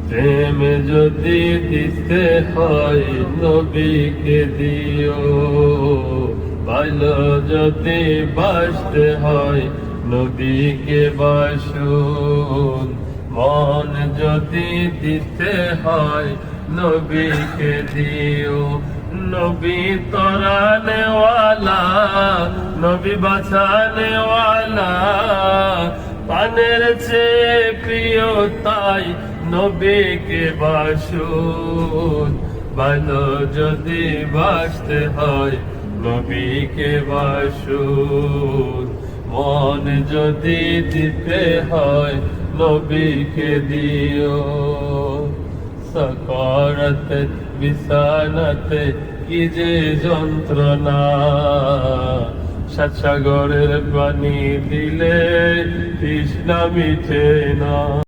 প্রেম যদি দিতে হয় নবীকে দিও, ভালো যদি বাসতে হয় নবীকে বাসুন। মন যদি দিতে হয় নবীকে দিও, নবী তরানেওয়ালা, নবী বাঁচানেওয়ালা, পানের চেয়ে প্রিয় তাই নবীকে বাসুন। ভালো যদি বাসতে হয় নবীকে বাসুন, মন যদি দিতে হয় নবীকে দিও। সাকারাতে বিছানাতে কি যে যন্ত্রণা, সাত সাগরের পানি দিলে তৃষ্ণা মিটে না।